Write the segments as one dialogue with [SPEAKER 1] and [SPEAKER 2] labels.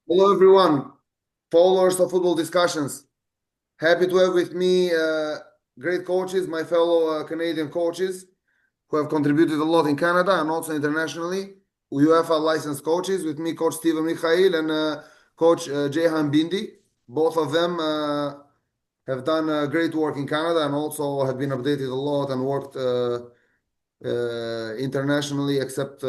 [SPEAKER 1] Hello, everyone. Followers of football discussions. Happy to have with me great coaches, my fellow Canadian coaches who have contributed a lot in Canada and also internationally. UEFA licensed coaches with me, Coach Stiven Mikhail and Coach Jeyhan Bhindi. Both of them have done great work in Canada and also have been updated a lot and worked internationally except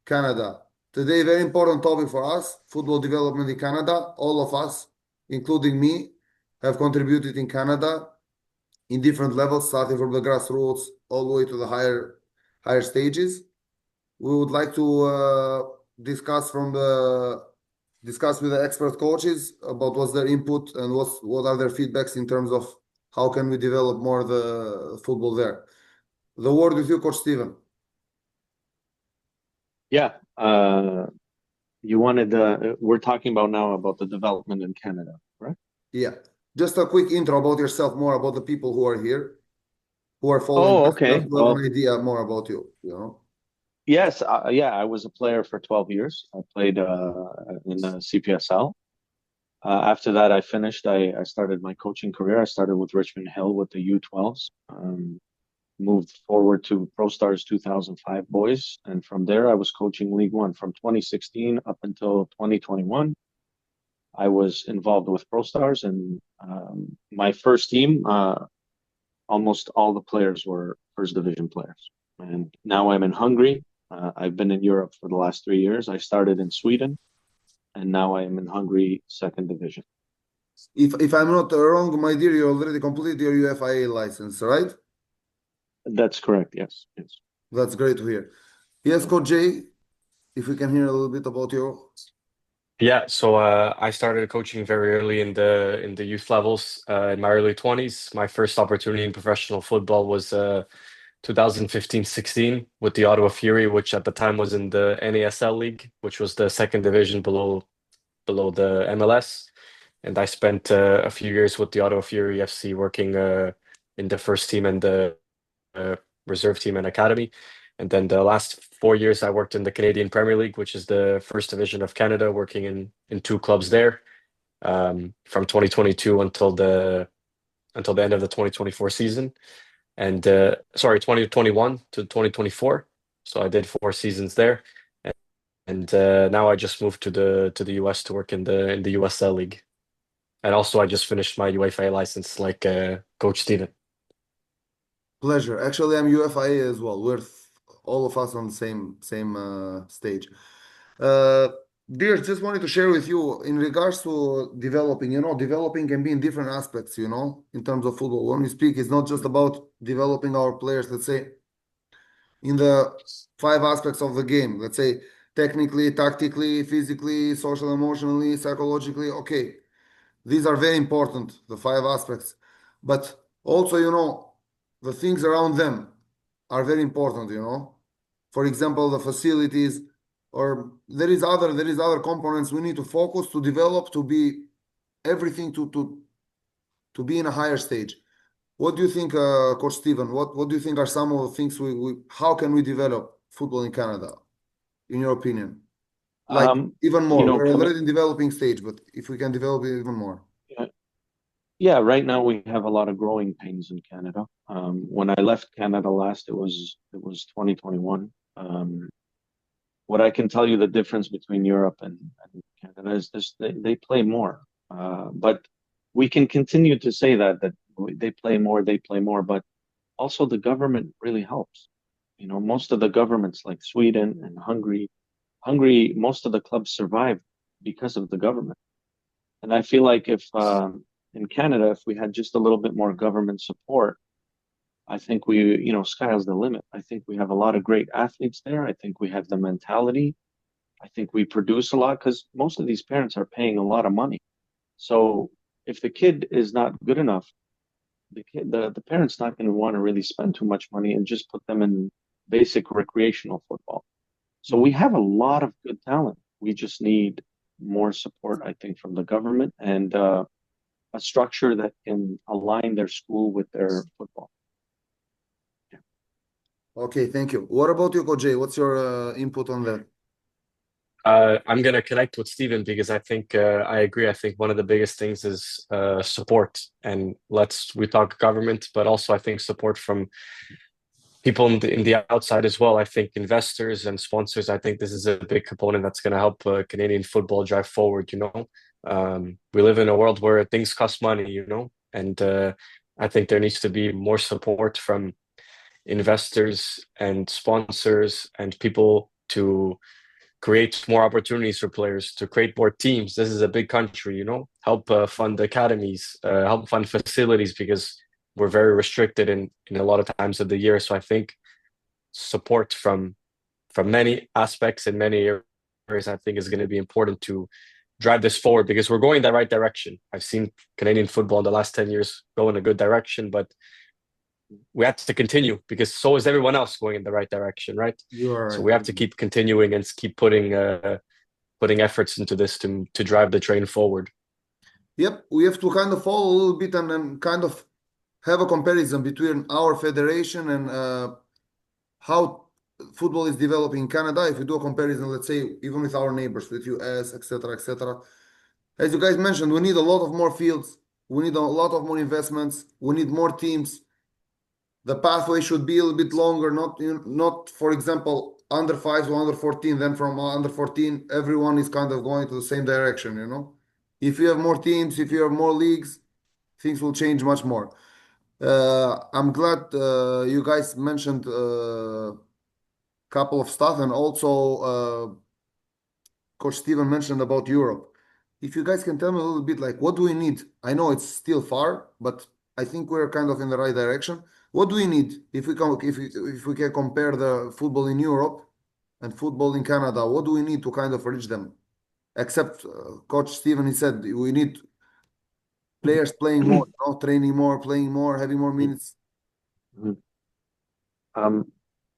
[SPEAKER 1] Canada. Today, very important topic for us, football development in Canada. All of us, including me, have contributed in Canada in different levels, starting from the grassroots all the way to the higher stages. We would like to discuss with the expert coaches about what's their input and what are their feedbacks in terms of how can we develop more the football there. The word with you, Coach Steven.
[SPEAKER 2] Yeah, we're talking about now about the development in Canada, right?
[SPEAKER 1] Yeah. Just a quick intro about yourself, more about the people who are here, who are following
[SPEAKER 2] Oh,
[SPEAKER 1] us, just
[SPEAKER 2] okay.
[SPEAKER 1] to have an idea more about you, you know?
[SPEAKER 2] Yes, yeah, I was a player for 12 years. I played in the CPSL. After that, I finished. I started my coaching career. I started with Richmond Hill with the U12s. Moved forward to Pro Stars 2005 boys, and from there I was coaching League One from 2016 up until 2021. I was involved with Pro Stars, and my first team, almost all the players were first division players. And now I'm in Hungary. I've been in Europe for the last 3 years. I started in Sweden, and now I am in Hungary, second division.
[SPEAKER 1] If I'm not wrong, my dear, you already completed your UFIA license, right?
[SPEAKER 2] That's correct. Yes, yes.
[SPEAKER 1] That's great to hear. Yes, Coach Jay, if we can hear a little bit about you.
[SPEAKER 3] Yeah, so I started coaching very early in the youth levels, in my early 20s. My first opportunity in professional football was 2015-16 with the Ottawa Fury, which at the time was in the NASL League, which was the second division below the MLS. And I spent a few years with the Ottawa Fury FC working in the first team and the uh, reserve team and academy. And then the last 4 years, I worked in the Canadian Premier League, which is the first division of Canada, working in two clubs there, from 2022 until the end of the 2024 season, and sorry, 2021 to 2024. So I did 4 seasons there, and now I just moved to the US to work in the USL League, and also I just finished my UEFA license, like Coach Steven.
[SPEAKER 1] Pleasure. Actually, I'm UFIA as well. We're all of us on the same stage. Uh, Dear, just wanted to share with you in regards to developing, developing can be in different aspects, in terms of football. When we speak, it's not just about developing our players, let's say, in the five aspects of the game, let's say, technically, tactically, physically, social, emotionally, psychologically. Okay, these are very important, the five aspects. But also, the things around them are very important. For example, the facilities, or there is other components we need to focus to develop to be everything to be in a higher stage. What do you think, Coach Steven? What do you think are some of the things how can we develop football in Canada, in your opinion? Like
[SPEAKER 2] Um,
[SPEAKER 1] even
[SPEAKER 2] you
[SPEAKER 1] more.
[SPEAKER 2] know,
[SPEAKER 1] We're
[SPEAKER 2] coming,
[SPEAKER 1] already in developing stage, but if we can develop it even more.
[SPEAKER 2] yeah, right now we have a lot of growing pains in Canada. When I left Canada last, it was 2021. What I can tell you the difference between Europe and Canada is this, they play more. But we can continue to say that they play more, but also the government really helps. Most of the governments like Sweden and Hungary, most of the clubs survive because of the government. And I feel like if in Canada, if we had just a little bit more government support, I think sky's the limit. I think we have a lot of great athletes there. I think we have the mentality. I think we produce a lot because most of these parents are paying a lot of money. So if the kid is not good enough, the parent's not going to want to really spend too much money and just put them in basic recreational football. So we have a lot of good talent. We just need more support, I think, from the government and a structure that can align their school with their football.
[SPEAKER 1] Okay, thank you. What about you, Coach Jay? What's your input on that?
[SPEAKER 3] I'm gonna connect with Steven because I think I agree. I think one of the biggest things is support, and we talk government, but also I think support from people in the outside as well. I think investors and sponsors. I think this is a big component that's going to help Canadian football drive forward. We live in a world where things cost money. And I think there needs to be more support from investors and sponsors and people to create more opportunities for players, to create more teams. This is a big country, help fund academies, help fund facilities because we're very restricted in a lot of times of the year. So I think support from many aspects and many areas, I think is going to be important to drive this forward because we're going the right direction. I've seen Canadian football in the last 10 years go in a good direction, but we have to continue because so is everyone else going in the right direction, right?
[SPEAKER 1] You are
[SPEAKER 3] So
[SPEAKER 1] right.
[SPEAKER 3] we have to keep continuing and keep putting efforts into this to drive the train forward.
[SPEAKER 1] Yep, we have to kind of follow a little bit and kind of have a comparison between our federation and how football is developing in Canada. If we do a comparison, let's say even with our neighbors, with US, etc., etc. As you guys mentioned, we need a lot of more fields. We need a lot of more investments. We need more teams. The pathway should be a little bit longer, not for example, under 5 to under 14. Then from under 14, everyone is kind of going to the same direction. If you have more teams, if you have more leagues, things will change much more. I'm glad you guys mentioned a couple of stuff, and also Coach Steven mentioned about Europe. If you guys can tell me a little bit, like, what do we need? I know it's still far, but I think we're kind of in the right direction. What do we need if we can compare the football in Europe and football in Canada? What do we need to kind of reach them? Except Coach Steven, he said we need players playing more, training more, playing more, having more minutes.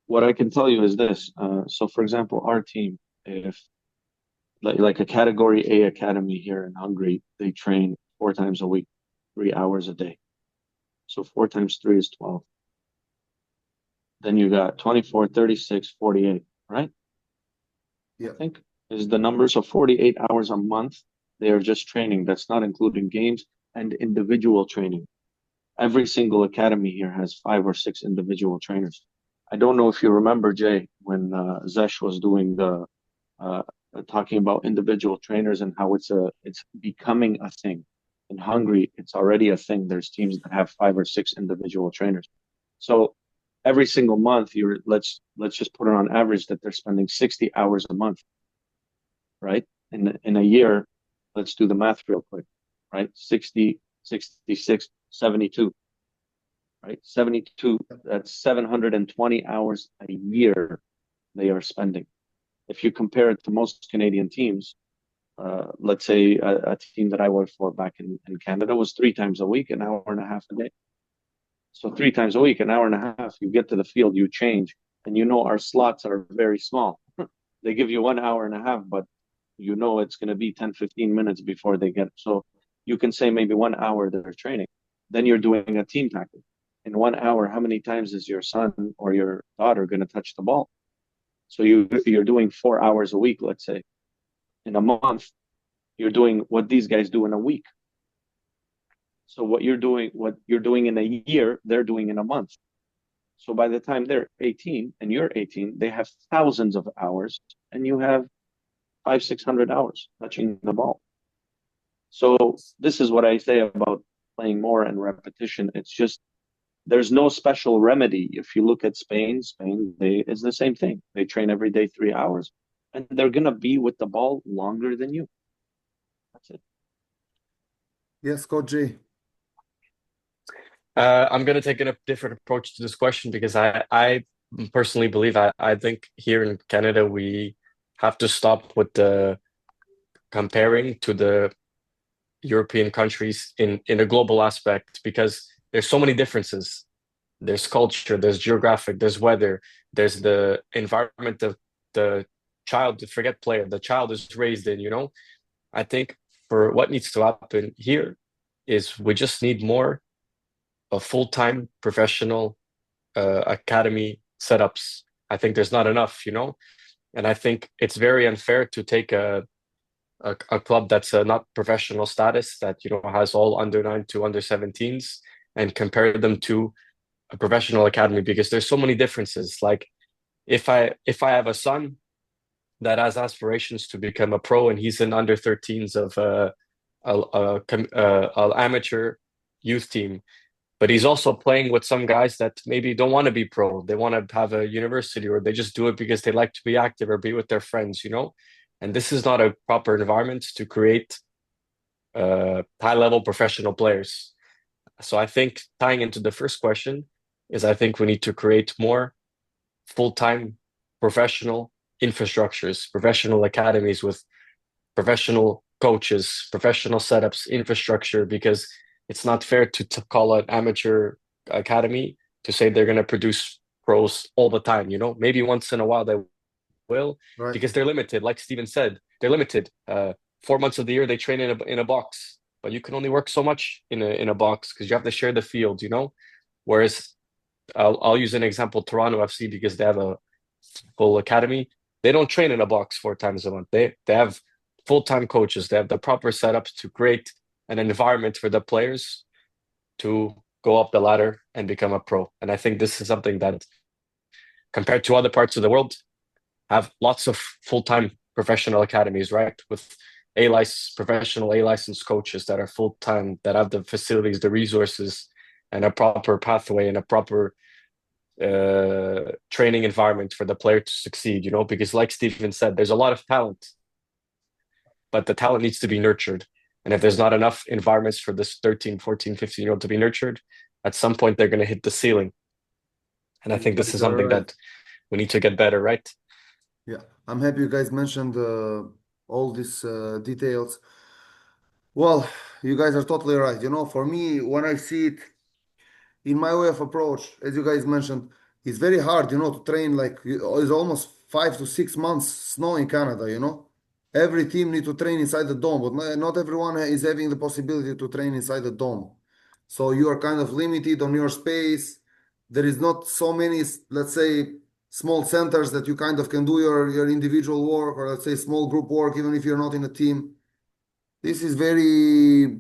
[SPEAKER 2] What I can tell you is this. So, for example, our team, if like a Category A academy here in Hungary, they train 4 times a week, 3 hours a day. So 4 times 3 is 12. Then you got 24, 36, 48, right?
[SPEAKER 1] Yeah.
[SPEAKER 2] I think is the number. So 48 hours a month, they are just training. That's not including games and individual training. Every single academy here has 5 or 6 individual trainers. I don't know if you remember, Jay, when Zesh was doing the talking about individual trainers and how it's becoming a thing. In Hungary, it's already a thing. There's teams that have 5 or 6 individual trainers. So every single month, let's just put it on average that they're spending 60 hours a month, right? In a year, let's do the math real quick, right? 60, 66, 72, right? 72, that's 720 hours a year they are spending. If you compare it to most Canadian teams, let's say a team that I worked for back in Canada was 3 times a week, an hour and a half a day. So 3 times a week, an hour and a half, you get to the field, you change, and our slots are very small. They give you 1 hour and a half, but it's going to be 10, 15 minutes before they get. So you can say maybe 1 hour they're training. Then you're doing a team tackle. In 1 hour, how many times is your son or your daughter going to touch the ball? So you're doing 4 hours a week, let's say. In a month, you're doing what these guys do in a week. So what you're doing in a year, they're doing in a month. So by the time they're 18 and you're 18, they have thousands of hours, and you have 500, 600 hours touching the ball. So this is what I say about playing more and repetition. It's just there's no special remedy. If you look at Spain, it's the same thing. They train every day 3 hours, and they're gonna be with the ball longer than you. That's it.
[SPEAKER 1] Yes, Coach J.
[SPEAKER 3] I'm going to take a different approach to this question because I personally believe I think here in Canada we have to stop with the comparing to the European countries in a global aspect because there's so many differences. There's culture, there's geographic, there's weather, there's the environment of the child, forget player, the child is raised in, I think for what needs to happen here is we just need more of full-time professional academy setups. I think there's not enough, And I think it's very unfair to take a club that's not professional status, that has all under 9 to under 17s, and compare them to a professional academy, because there's so many differences. Like if I have a son that has aspirations to become a pro and he's in under 13s of a amateur youth team, but he's also playing with some guys that maybe don't want to be pro. They want to have a university, or they just do it because they like to be active or be with their friends. And this is not a proper environment to create high-level professional players. So I think tying into the first question is, I think we need to create more full-time professional infrastructures, professional academies with professional coaches, professional setups, infrastructure, because it's not fair to call an amateur academy to say they're going to produce pros all the time. Maybe once in a while they will,
[SPEAKER 1] Right.
[SPEAKER 3] because they're limited. Like Stiven said, they're limited. 4 months of the year they train in a box, but you can only work so much in a box because you have to share the field. Whereas I'll use an example, Toronto FC, because they have a full academy. They don't train in a box 4 times a month. They have full-time coaches. They have the proper setups to create an environment for the players to go up the ladder and become a pro. And I think this is something that, compared to other parts of the world, have lots of full-time professional academies, right? With professional A-licensed coaches that are full-time, that have the facilities, the resources, and a proper pathway and a proper training environment for the player to succeed, because like Stiven said, there's a lot of talent, but the talent needs to be nurtured. And if there's not enough environments for this 13, 14, 15-year-old to be nurtured, at some point they're going to hit the ceiling. And I think this is something that we need to get better, right?
[SPEAKER 1] Yeah, I'm happy you guys mentioned all these details. Well, you guys are totally right. For me, when I see it in my way of approach, as you guys mentioned, it's very hard, to train. Like it's almost 5 to 6 months snow in Canada. Every team need to train inside the dome, but not everyone is having the possibility to train inside the dome. So you are kind of limited on your space. There is not so many, let's say, small centers that you kind of can do your individual work, or let's say small group work, even if you're not in a team. This is very,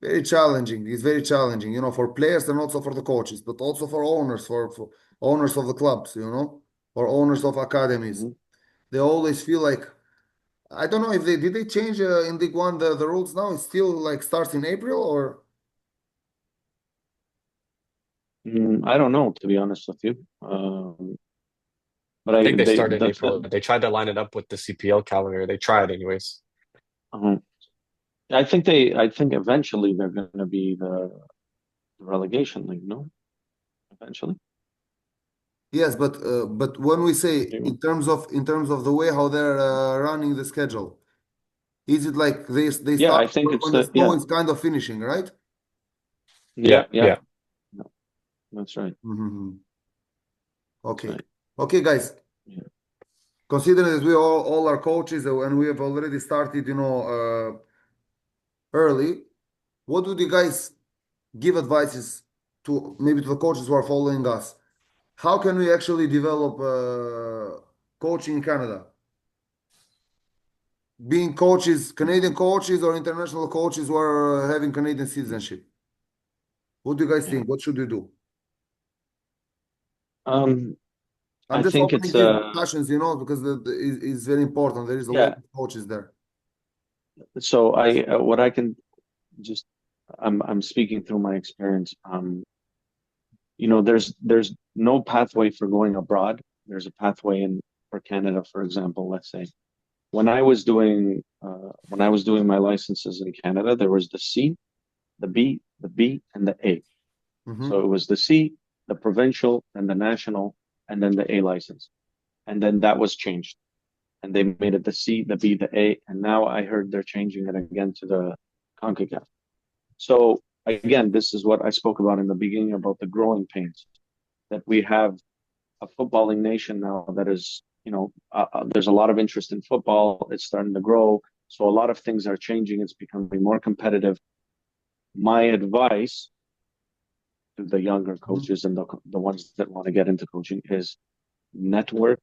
[SPEAKER 1] very challenging. It's very challenging, for players and also for the coaches, but also for owners, for owners of the clubs, or owners of academies.
[SPEAKER 2] Mhm.
[SPEAKER 1] They always feel like, I don't know if they change in League One the rules now. It still like starts in April, or
[SPEAKER 2] I don't know, to be honest with you. But
[SPEAKER 3] I
[SPEAKER 2] I
[SPEAKER 3] think they
[SPEAKER 2] they
[SPEAKER 3] started in
[SPEAKER 2] the
[SPEAKER 3] April. They tried to line it up with the CPL calendar. They tried anyways.
[SPEAKER 2] um, I think eventually they're going to be the relegation league, no? Eventually.
[SPEAKER 1] yes, but when we say
[SPEAKER 2] You-
[SPEAKER 1] in terms of the way how they're running the schedule, is it like they
[SPEAKER 2] Yeah,
[SPEAKER 1] start
[SPEAKER 2] I think it's
[SPEAKER 1] when the
[SPEAKER 2] the
[SPEAKER 1] snow
[SPEAKER 2] yeah,
[SPEAKER 1] is kind of finishing, right?
[SPEAKER 2] yeah,
[SPEAKER 3] Yeah,
[SPEAKER 2] yeah.
[SPEAKER 3] yeah.
[SPEAKER 2] No, that's right.
[SPEAKER 1] Mhm.
[SPEAKER 2] That's
[SPEAKER 1] Okay,
[SPEAKER 2] right.
[SPEAKER 1] okay, guys.
[SPEAKER 2] Yeah.
[SPEAKER 1] Considering that we all are coaches and we have already started, early, what would you guys give advices to maybe to the coaches who are following us? How can we actually develop coaching in Canada? Being coaches, Canadian coaches or international coaches who are having Canadian citizenship. What do you guys
[SPEAKER 2] Yeah.
[SPEAKER 1] think? What should we do?
[SPEAKER 2] Um,
[SPEAKER 1] I'm
[SPEAKER 2] I
[SPEAKER 1] just
[SPEAKER 2] think
[SPEAKER 1] opening
[SPEAKER 2] it's
[SPEAKER 1] these discussions, because it's very important. There is a lot
[SPEAKER 2] yeah.
[SPEAKER 1] of coaches there.
[SPEAKER 2] So I what I can just I'm speaking through my experience. There's no pathway for going abroad. There's a pathway in for Canada, for example, let's say. When I was doing my licenses in Canada, there was the C, the B, and the A. So
[SPEAKER 1] Hmm.
[SPEAKER 2] it was the C, the provincial, and the national, and then the A license. And then that was changed. And they made it the C, the B, the A, and now I heard they're changing it again to the CONCACAF. So again, this is what I spoke about in the beginning about the growing pains that we have a footballing nation now that is, there's a lot of interest in football. It's starting to grow. So a lot of things are changing. It's becoming more competitive. My advice to the younger coaches and the ones that want to get into coaching is network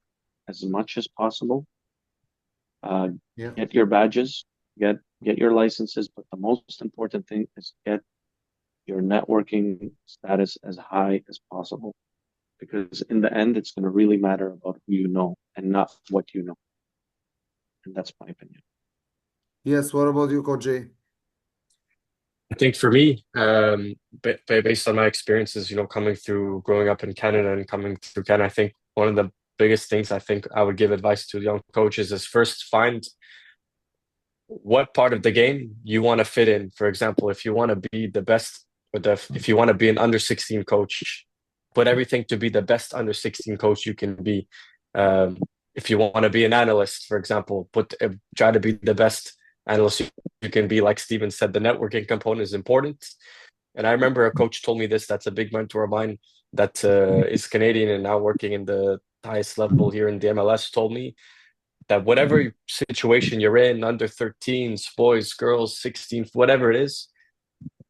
[SPEAKER 2] as much as possible.
[SPEAKER 1] Yeah.
[SPEAKER 2] Get your badges, get your licenses, but the most important thing is get your networking status as high as possible. Because in the end, it's going to really matter about who you know and not what you know. And that's my opinion.
[SPEAKER 1] Yes. What about you, Coach Jay?
[SPEAKER 3] I think for me, based on my experiences, coming through growing up in Canada and coming through Canada, I think one of the biggest things I think I would give advice to young coaches is first find what part of the game you want to fit in. For example, if you want to be the best, if you want to be an under 16 coach, put everything to be the best under 16 coach you can be. If you want to be an analyst, for example, try to be the best analyst you can be. Like Stiven said, the networking component is important. And I remember a coach told me this. That's a big mentor of mine that is Canadian and now working in the highest level here in the MLS. Told me that whatever situation you're in, under 13s, boys, girls, 16, whatever it is,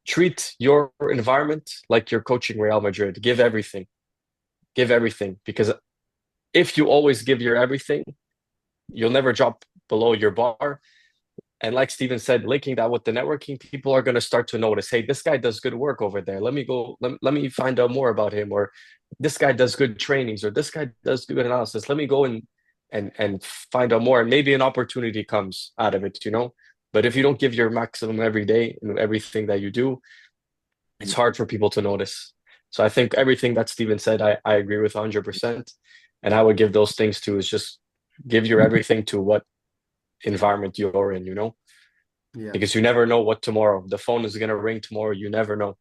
[SPEAKER 3] treat your environment like you're coaching Real Madrid. Give everything. Give everything. Because if you always give your everything, you'll never drop below your bar. And like Stiven said, linking that with the networking, people are going to start to notice, hey, this guy does good work over there. Let me go, let me find out more about him. Or this guy does good trainings, or this guy does good analysis. Let me go and find out more. And maybe an opportunity comes out of it, But if you don't give your maximum every day in everything that you do, it's hard for people to notice. So I think everything that Stiven said, I agree with 100%. And I would give those things to is just give your everything to what environment you're in,
[SPEAKER 1] Yeah.
[SPEAKER 3] Because you never know what tomorrow. The phone is going to ring tomorrow. You never know.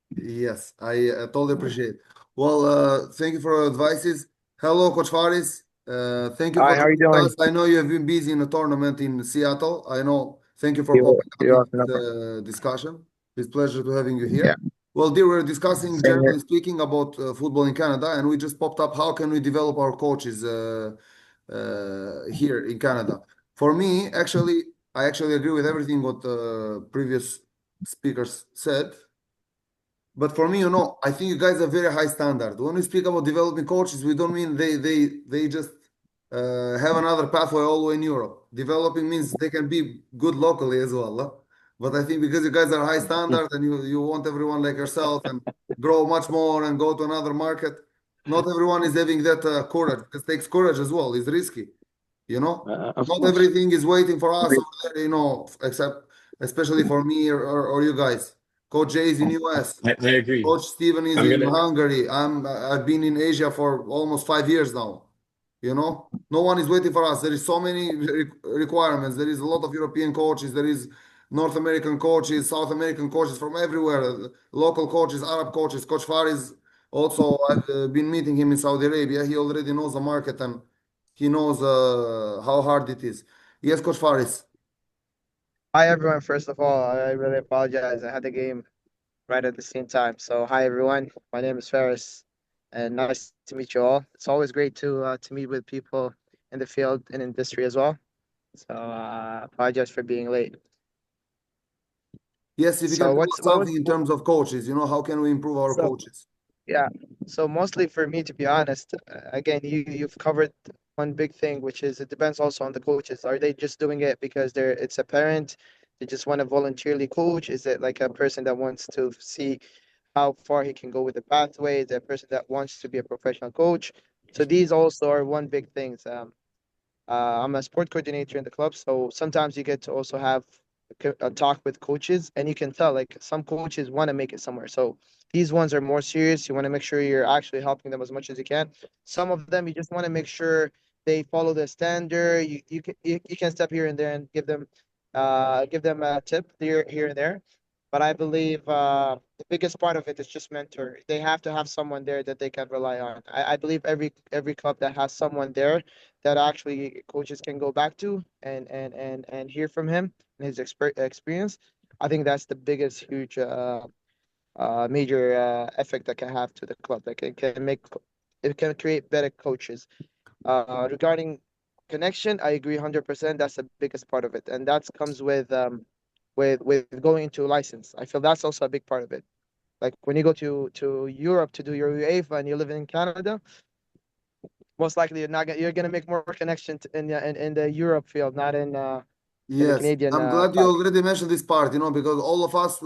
[SPEAKER 1] Yes, I totally appreciate. Well, thank you for your advices. Hello, Coach Faris. Thank you for
[SPEAKER 4] Hi, how are you
[SPEAKER 1] joining
[SPEAKER 4] doing?
[SPEAKER 1] us. I know you have been busy in a tournament in Seattle. I know. Thank you for
[SPEAKER 4] You,
[SPEAKER 1] popping up
[SPEAKER 4] you
[SPEAKER 1] in
[SPEAKER 4] have
[SPEAKER 1] this
[SPEAKER 4] number.
[SPEAKER 1] discussion. It's a pleasure to having you
[SPEAKER 4] Yeah,
[SPEAKER 1] here. Well, dear, we're discussing,
[SPEAKER 4] same here.
[SPEAKER 1] generally speaking, about football in Canada, and we just popped up how can we develop our coaches here in Canada. For me, actually, I actually agree with everything what previous speakers said. But for me, I think you guys are very high standard. When we speak about developing coaches, we don't mean they just have another pathway all the way in Europe. Developing means they can be good locally as well. Huh? But I think because you guys are high standard and you want everyone like yourself and grow much more and go to another market, not everyone is having that courage. Because it takes courage as well. It's risky, you know.
[SPEAKER 2] Of
[SPEAKER 1] Not
[SPEAKER 2] course.
[SPEAKER 1] everything is waiting for us over there, except especially for me or you guys. Coach Jay is in US.
[SPEAKER 3] I agree.
[SPEAKER 1] Coach Steven is
[SPEAKER 3] I'm
[SPEAKER 1] in
[SPEAKER 3] gonna.
[SPEAKER 1] Hungary. I've been in Asia for almost 5 years now. No one is waiting for us. There is so many requirements. There is a lot of European coaches. There is North American coaches, South American coaches from everywhere. Local coaches, Arab coaches. Coach Faris also. I've been meeting him in Saudi Arabia. He already knows the market and he knows how hard it is. Yes, Coach Faris.
[SPEAKER 4] Hi, everyone. First of all, I really apologize. I had the game right at the same time. So, hi, everyone. My name is Faris, and nice to meet you all. It's always great to meet with people in the field and industry as well. So, apologize for being late.
[SPEAKER 1] Yes, if you can
[SPEAKER 4] So,
[SPEAKER 1] tell us
[SPEAKER 4] what was
[SPEAKER 1] something in terms of coaches, how can we improve our
[SPEAKER 4] so
[SPEAKER 1] coaches?
[SPEAKER 4] Yeah. So mostly for me, to be honest, again, you've covered one big thing, which is it depends also on the coaches. Are they just doing it because it's a parent? They just want to voluntarily coach? Is it like a person that wants to see how far he can go with the pathway? Is it a person that wants to be a professional coach? So these also are one big things. I'm a sport coordinator in the club, so sometimes you get to also have a talk with coaches, and you can tell like some coaches want to make it somewhere. So these ones are more serious. You want to make sure you're actually helping them as much as you can. Some of them you just want to make sure they follow the standard. You can step here and there and give them a tip here and there. But I believe the biggest part of it is just mentor. They have to have someone there that they can rely on. I believe every club that has someone there that actually coaches can go back to and hear from him and his experience. I think that's the biggest huge major effect that can have to the club. That it can create better coaches. Regarding connection, I agree 100%. That's the biggest part of it, and that comes with going into license. I feel that's also a big part of it. Like when you go to Europe to do your UEFA and you live in Canada, most likely you're gonna make more connection in the Europe field, not in the
[SPEAKER 1] Yes,
[SPEAKER 4] Canadian
[SPEAKER 1] I'm glad you
[SPEAKER 4] side.
[SPEAKER 1] already mentioned this part, because all of us,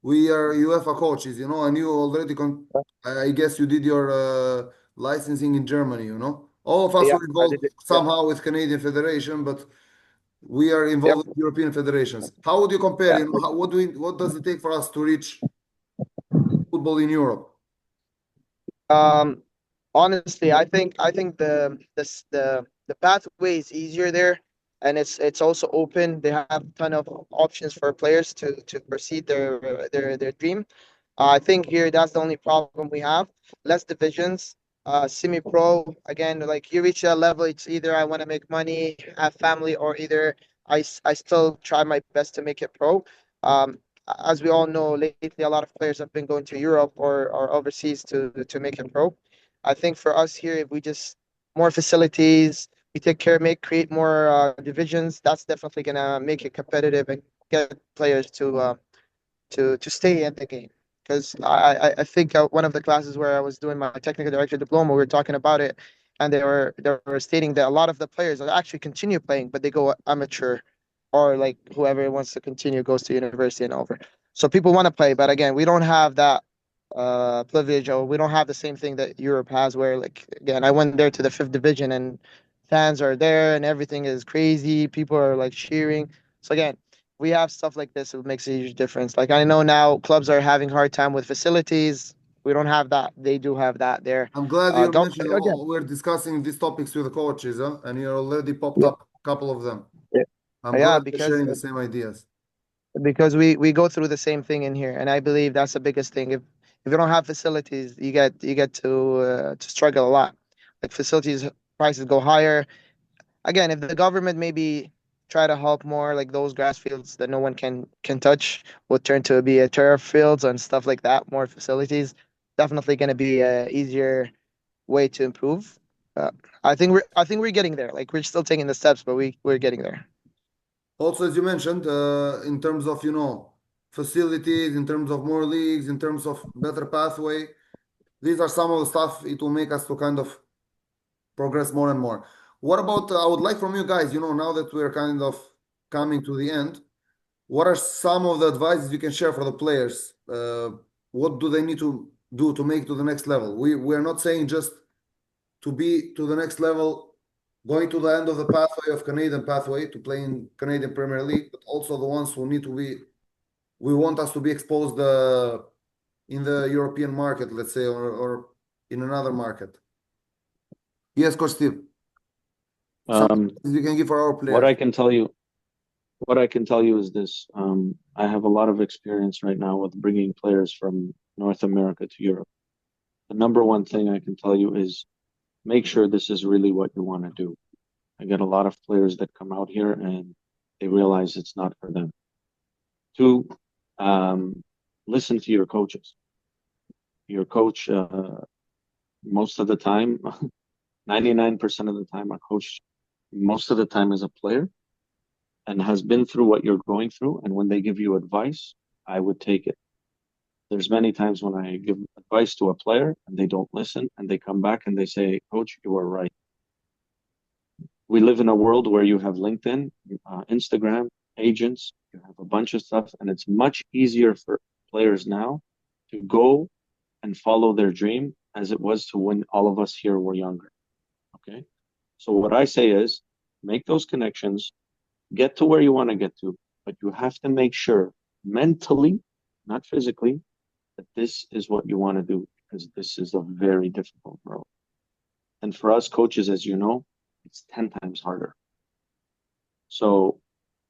[SPEAKER 1] we are UEFA coaches, and you already I guess you did your licensing in Germany. All of us
[SPEAKER 4] Yeah,
[SPEAKER 1] were
[SPEAKER 4] I
[SPEAKER 1] involved
[SPEAKER 4] did it. Yeah,
[SPEAKER 1] somehow with Canadian Federation, but we are
[SPEAKER 4] yep,
[SPEAKER 1] involved with European federations. How would you compare?
[SPEAKER 4] yeah.
[SPEAKER 1] What does it take for us to reach football in Europe?
[SPEAKER 4] Um, Honestly, I think the pathway is easier there, and it's also open. They have a ton of options for players to proceed their dream. I think here that's the only problem we have. Less divisions, semi-pro. Again, like you reach that level, it's either I want to make money, have family, or either I still try my best to make it pro. Um, as we all know, lately a lot of players have been going to Europe or overseas to make it pro. I think for us here, if we just more facilities, we take care, create more divisions, that's definitely gonna make it competitive and get players to stay in the game. Because I think one of the classes where I was doing my technical director diploma, we were talking about it, and they were stating that a lot of the players are actually continue playing, but they go amateur, or like whoever wants to continue goes to university and over. So people want to play, but again, we don't have that privilege, or we don't have the same thing that Europe has, where like again, I went there to the fifth division and fans are there and everything is crazy. People are like cheering. So again, we have stuff like this, it makes a huge difference. Like I know now clubs are having hard time with facilities. We don't have that. They do have that there.
[SPEAKER 1] I'm glad you mentioned
[SPEAKER 4] Again,
[SPEAKER 1] we're discussing these topics with the coaches, huh? And you already popped
[SPEAKER 4] yeah,
[SPEAKER 1] up a couple of them.
[SPEAKER 4] yeah,
[SPEAKER 1] I'm
[SPEAKER 4] yeah,
[SPEAKER 1] glad you're sharing the same ideas.
[SPEAKER 4] because we go through the same thing in here, and I believe that's the biggest thing. If you don't have facilities, you get to struggle a lot. Like facilities prices go higher. Again, if the government maybe try to help more, like those grass fields that no one can touch will turn to be a turf fields and stuff like that, more facilities, definitely going to be a easier way to improve. uh, I think we're getting there, like we're still taking the steps, but we're getting there.
[SPEAKER 1] Also, as you mentioned, in terms of, facilities, in terms of more leagues, in terms of better pathway, these are some of the stuff it will make us to kind of progress more and more. What about, I would like from you guys, now that we're kind of coming to the end, what are some of the advices you can share for the players? What do they need to do to make to the next level? We're not saying just to be to the next level, going to the end of the pathway of Canadian pathway to play in Canadian Premier League, but also the ones who need to be, we want us to be exposed in the European market, let's say, or in another market. Yes, Coach Steve. Some
[SPEAKER 2] Um,
[SPEAKER 1] advice you can give for our
[SPEAKER 2] what
[SPEAKER 1] players.
[SPEAKER 2] I can tell you, what I can tell you is this. I have a lot of experience right now with bringing players from North America to Europe. The number one thing I can tell you is make sure this is really what you want to do. I get a lot of players that come out here and they realize it's not for them. Two, listen to your coaches. Your coach, most of the time, 99% of the time, a coach, most of the time is a player and has been through what you're going through. And when they give you advice, I would take it. There's many times when I give advice to a player and they don't listen and they come back and they say, Coach, you were right. We live in a world where you have LinkedIn, Instagram, agents, you have a bunch of stuff, and it's much easier for players now to go and follow their dream as it was to when all of us here were younger. Okay. So what I say is make those connections, get to where you want to get to, but you have to make sure mentally, not physically, that this is what you want to do because this is a very difficult road. And for us coaches, as you know, it's 10 times harder. So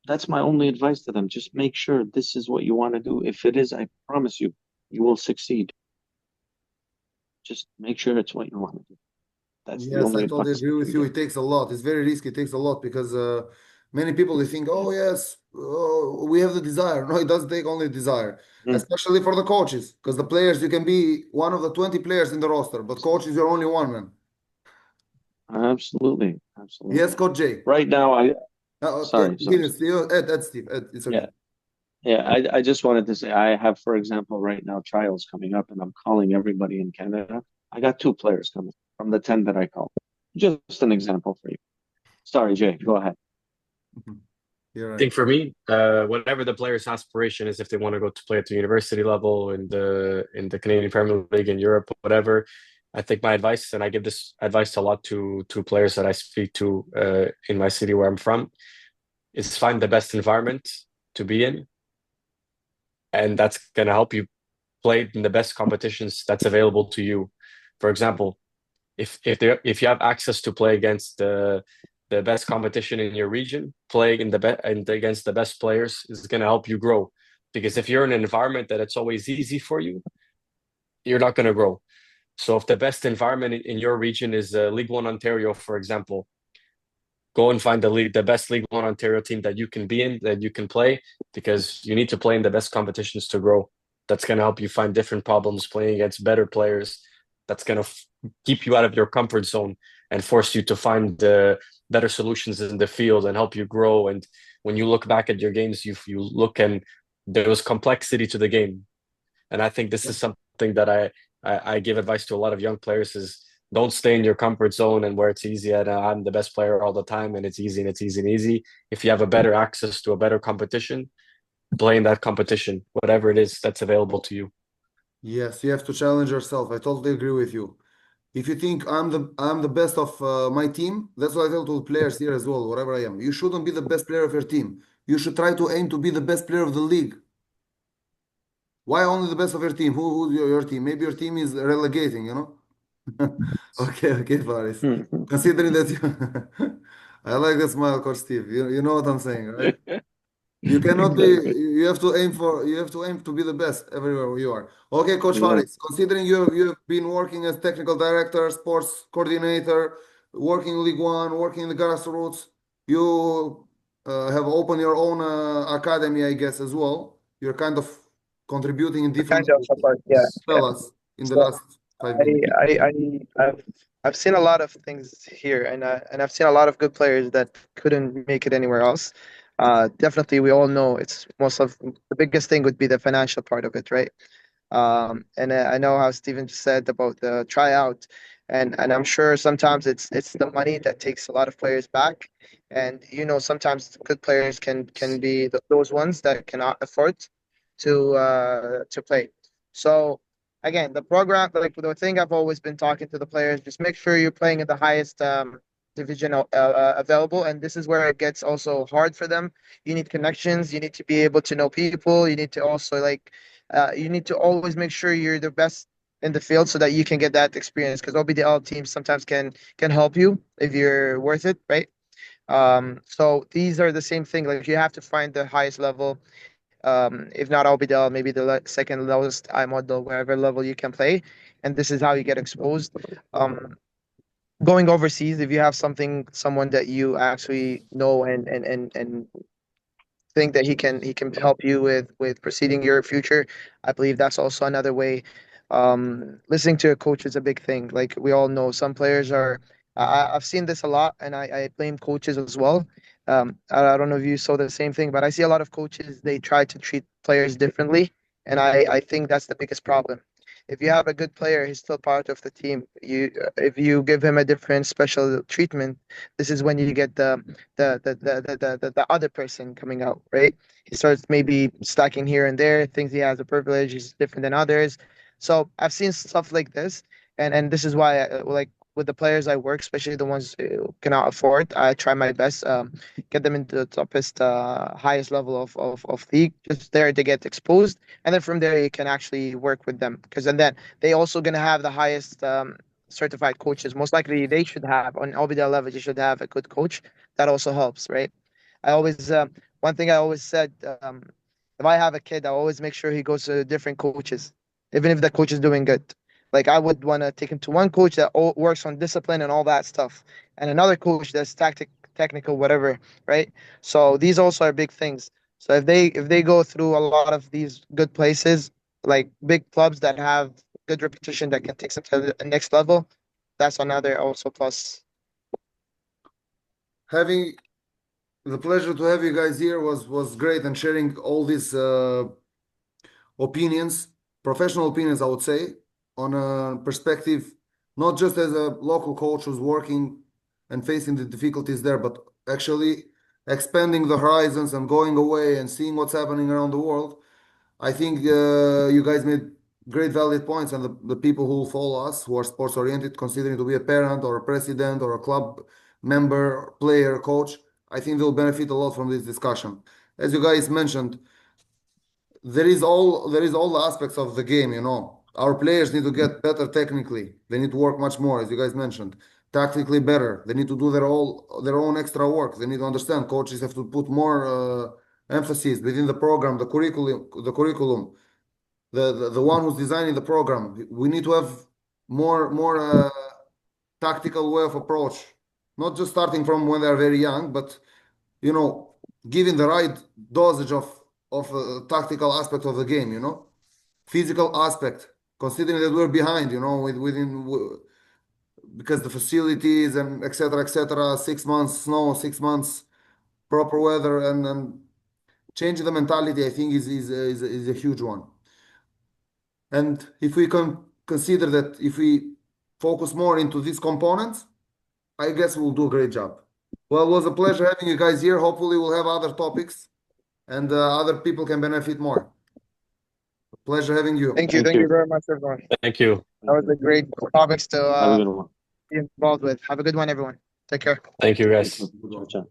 [SPEAKER 2] that's my only advice to them. Just make sure this is what you want to do. If it is, I promise you, you will succeed. Just make sure it's what you want to do. That's the
[SPEAKER 1] Yes,
[SPEAKER 2] only
[SPEAKER 1] I totally
[SPEAKER 2] advice I
[SPEAKER 1] agree with
[SPEAKER 2] can
[SPEAKER 1] you.
[SPEAKER 2] give.
[SPEAKER 1] It takes a lot. It's very risky. It takes a lot because many people they think, oh yes, oh, we have the desire. No, it doesn't take only desire,
[SPEAKER 2] Mm,
[SPEAKER 1] especially for the coaches, because the players you can be one of the 20 players in the roster, but coach is your only one man.
[SPEAKER 2] absolutely, absolutely.
[SPEAKER 1] Yes, Coach Jay.
[SPEAKER 2] Right now,
[SPEAKER 1] Okay,
[SPEAKER 2] sorry, sorry.
[SPEAKER 1] continue. Steve. Ed, Steve. Ed, it's
[SPEAKER 2] Yeah,
[SPEAKER 1] okay.
[SPEAKER 2] yeah. I just wanted to say I have, for example, right now trials coming up, and I'm calling everybody in Canada. I got two players coming. from the 10 that I called. Just an example for you. Sorry, Jay, go ahead.
[SPEAKER 1] You're
[SPEAKER 3] I
[SPEAKER 1] right.
[SPEAKER 3] think for me, whatever the player's aspiration is, if they want to go to play at the university level in the Canadian Premier League in Europe, whatever, I think my advice, and I give this advice a lot to players that I speak to in my city where I'm from, is find the best environment to be in, and that's going to help you play in the best competitions that's available to you. For example, if you have access to play against the best competition in your region, playing in the and against the best players is going to help you grow. Because if you're in an environment that it's always easy for you, you're not going to grow. So if the best environment in your region is League One Ontario, for example, go and find the best League One Ontario team that you can be in, that you can play, because you need to play in the best competitions to grow. That's going to help you find different problems playing against better players. That's going to keep you out of your comfort zone and force you to find better solutions in the field and help you grow. And when you look back at your games, you look and there was complexity to the game. And I think this is something that I give advice to a lot of young players is don't stay in your comfort zone and where it's easy and I'm the best player all the time and it's easy and it's easy and easy. If you have a better access to a better competition, play in that competition, whatever it is that's available to you.
[SPEAKER 1] Yes, you have to challenge yourself. I totally agree with you. If you think I'm the best of my team, that's what I tell to the players here as well, wherever I am. You shouldn't be the best player of your team. You should try to aim to be the best player of the league. Why only the best of your team? Who's your team? Maybe your team is relegating, you know? Okay, okay, Faris. Considering that you I like the smile, Coach Steve. You know what I'm saying, right? You cannot be,
[SPEAKER 2] Exactly.
[SPEAKER 1] you have to aim to be the best everywhere you are. Okay, Coach
[SPEAKER 2] Yeah.
[SPEAKER 1] Faris, considering you have been working as technical director, sports coordinator, working in League One, working in the grassroots, you have opened your own academy, I guess, as well. You're kind of contributing in different
[SPEAKER 4] Kind of support, yeah,
[SPEAKER 1] ways.
[SPEAKER 4] yeah.
[SPEAKER 1] Tell us in the
[SPEAKER 4] So
[SPEAKER 1] last 5 minutes.
[SPEAKER 4] I've seen a lot of things here, and I've seen a lot of good players that couldn't make it anywhere else. Definitely, we all know it's most of the biggest thing would be the financial part of it, right? And I know how Steven just said about the tryout, and I'm sure sometimes it's the money that takes a lot of players back, and sometimes good players can be those ones that cannot afford to play. So again, the program, like the thing I've always been talking to the players, just make sure you're playing at the highest division available, and this is where it gets also hard for them. You need connections, you need to be able to know people, you need to also you need to always make sure you're the best in the field so that you can get that experience because OBDL teams sometimes can help you if you're worth it, right? So these are the same thing. Like you have to find the highest level. If not OBDL, maybe the second lowest I model, wherever level you can play, and this is how you get exposed. Going overseas, if you have someone that you actually know and think that he can help you with proceeding your future. I believe that's also another way. Listening to a coach is a big thing. Like we all know, some players are. I've seen this a lot, and I blame coaches as well. I don't know if you saw the same thing, but I see a lot of coaches they try to treat players differently, and I think that's the biggest problem. If you have a good player, he's still part of the team. If you give him a different special treatment, this is when you get the other person coming out, right? He starts maybe stacking here and there, thinks he has a privilege, he's different than others. So I've seen stuff like this, and this is why like with the players I work, especially the ones who cannot afford, I try my best get them into the toughest, highest level of league, just there to get exposed, and then from there you can actually work with them because and then they also gonna have the highest certified coaches. Most likely, they should have on LBDL level. You should have a good coach. That also helps, right? I always one thing I always said, if I have a kid, I always make sure he goes to different coaches, even if the coach is doing good. Like I would want to take him to one coach that works on discipline and all that stuff, and another coach that's technical, whatever, right? So these also are big things. So if they go through a lot of these good places, like big clubs that have good repetition that can take them to the next level, that's another also plus.
[SPEAKER 1] Having the pleasure to have you guys here was great and sharing all these opinions, professional opinions, I would say, on a perspective not just as a local coach who's working and facing the difficulties there, but actually expanding the horizons and going away and seeing what's happening around the world. I think you guys made great valid points, and the people who follow us, who are sports oriented, considering to be a parent or a president or a club member, player, coach, I think they'll benefit a lot from this discussion. As you guys mentioned, there is all the aspects of the game, you know. Our players need to get better technically. They need to work much more, as you guys mentioned. Tactically better. They need to do their own extra work. They need to understand. Coaches have to put more emphasis within the program, the one who's designing the program. We need to have more tactical way of approach, not just starting from when they're very young, but you know, giving the right dosage of tactical aspect of the game. You know, physical aspect. Considering that we're behind, you know, because the facilities and etc. 6 months snow, 6 months proper weather, and changing the mentality, I think is a huge one. And if we can consider that, if we focus more into these components, I guess we'll do a great job. Well, it was a pleasure having you guys here. Hopefully, we'll have other topics and other people can benefit more. Pleasure having you.
[SPEAKER 4] Thank you.
[SPEAKER 2] Thank
[SPEAKER 4] Thank you
[SPEAKER 2] you.
[SPEAKER 4] very much, everyone.
[SPEAKER 3] Thank you.
[SPEAKER 4] That was a great topics
[SPEAKER 2] Have a
[SPEAKER 4] to
[SPEAKER 2] good one.
[SPEAKER 4] be involved with. Have a good one, everyone. Take care.
[SPEAKER 3] Thank you,
[SPEAKER 2] You
[SPEAKER 3] guys.
[SPEAKER 2] too. Ciao, ciao.